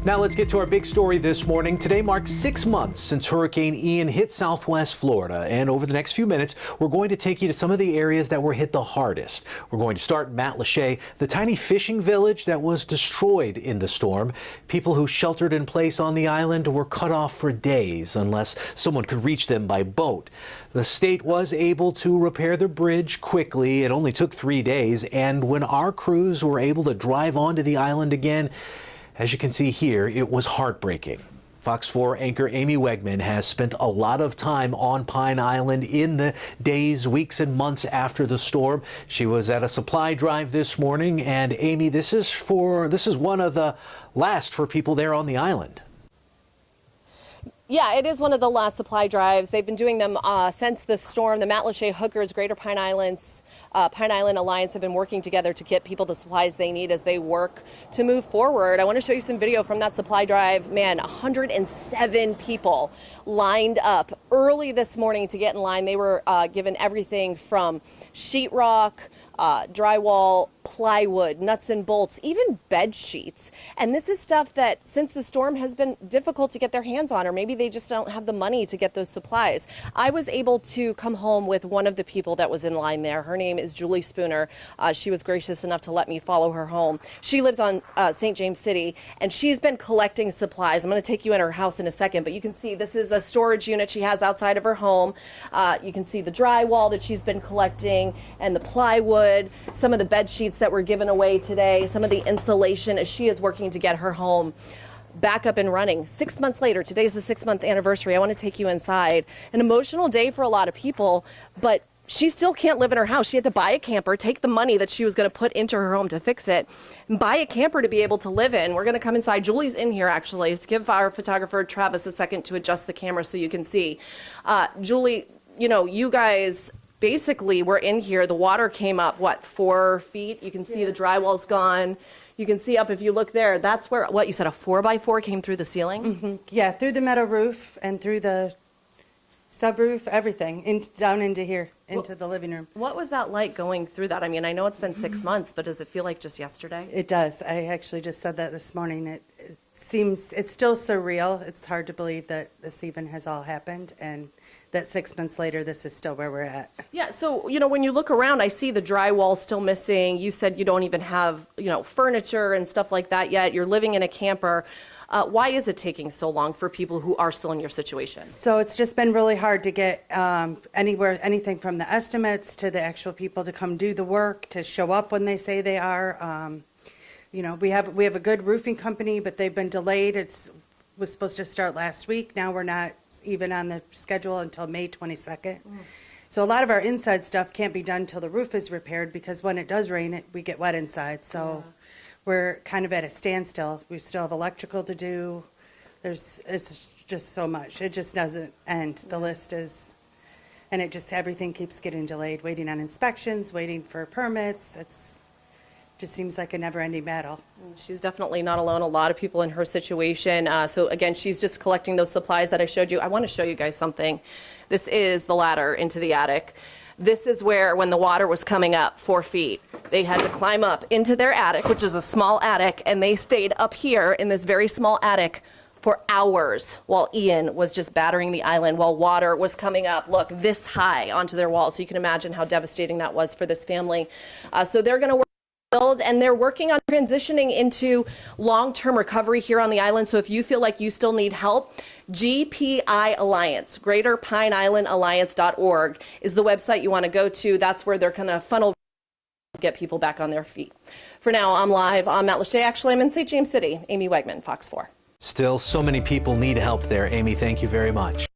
Now let's get to our big story this morning. Today marks 6 months since Hurricane Ian hit Southwest Florida. And over the next few minutes, we're going to take you to some of the areas that were hit the hardest. We're going to start in Matlacha, the tiny fishing village that was destroyed in the storm. People who sheltered in place on the island were cut off for days unless someone could reach them by boat. The state was able to repair the bridge quickly. It only took 3 days. And when our crews were able to drive onto the island again, as you can see here, it was heartbreaking. Fox 4 anchor Amy Wegman has spent a lot of time on Pine Island in the days, weeks, and months after the storm. She was at a supply drive this morning, and Amy, this is one of the last for people there on the island. Yeah, it is one of the last supply drives. They've been doing them since the storm. The Matlacha Hookers, Greater Pine Island Alliance have been working together to get people the supplies they need as they work to move forward. I want to show you some video from that supply drive. Man, 107 people lined up early this morning to get in line. They were given everything from sheetrock, drywall, plywood, nuts and bolts, even bed sheets. And this is stuff that since the storm has been difficult to get their hands on, or maybe they just don't have the money to get those supplies. I was able to come home with one of the people that was in line there. Her name is Julie Spooner. She was gracious enough to let me follow her home. She lives on St. James City, and she's been collecting supplies. I'm going to take you in her house in a second, but you can see this is a storage unit she has outside of her home. You can see the drywall that she's been collecting and the plywood, some of the bed sheets that were given away today, some of the insulation as she is working to get her home back up and running. 6 months later, today's the 6-month anniversary. I want to take you inside. An emotional day for a lot of people, but she still can't live in her house. She had to buy a camper, take the money that she was going to put into her home to fix it, and buy a camper to be able to live in. We're going to come inside. Julie's in here, actually, to give our photographer, Travis, a second to adjust the camera so you can see. Julie, you guys basically we're in here. The water came up, 4 feet? You can see the drywall's gone. You can see up, if you look there, that's where, you said a 4x4 came through the ceiling? Mm-hmm. Yeah, through the metal roof and through the subroof, everything, down into here, into the living room. What was that like going through that? I mean, I know it's been 6 months, but does it feel like just yesterday? It does. I actually just said that this morning. It seems, it's still surreal. It's hard to believe that this even has all happened, and that 6 months later, this is still where we're at. Yeah, so, when you look around, I see the drywall still missing. You said you don't even have, furniture and stuff like that yet. You're living in a camper. Why is it taking so long for people who are still in your situation? So it's just been really hard to get anything from the estimates to the actual people to come do the work, to show up when they say they are. We have a good roofing company, but they've been delayed. Was supposed to start last week. Now we're not even on the schedule until May 22nd. So a lot of our inside stuff can't be done until the roof is repaired, because when it does rain, we get wet inside. So we're kind of at a standstill. We still have electrical to do. It's just so much. It just doesn't end. The list is, and everything keeps getting delayed, waiting on inspections, waiting for permits. Just seems like a never-ending battle. She's definitely not alone. A lot of people in her situation. So again, she's just collecting those supplies that I showed you. I want to show you guys something. This is the ladder into the attic. This is where, when the water was coming up 4 feet, they had to climb up into their attic, which is a small attic, and they stayed up here in this very small attic for hours while Ian was just battering the island, while water was coming up, look, this high onto their walls. So you can imagine how devastating that was for this family. So they're going to work, and they're working on transitioning into long-term recovery here on the island. So if you feel like you still need help, GPI Alliance, Greater Pine Island Alliance.org is the website you want to go to. That's where they're going to funnel get people back on their feet. For now, I'm live on Matlacha. Actually, I'm in St. James City. Amy Wegman, Fox 4. Still, so many people need help there. Amy, thank you very much.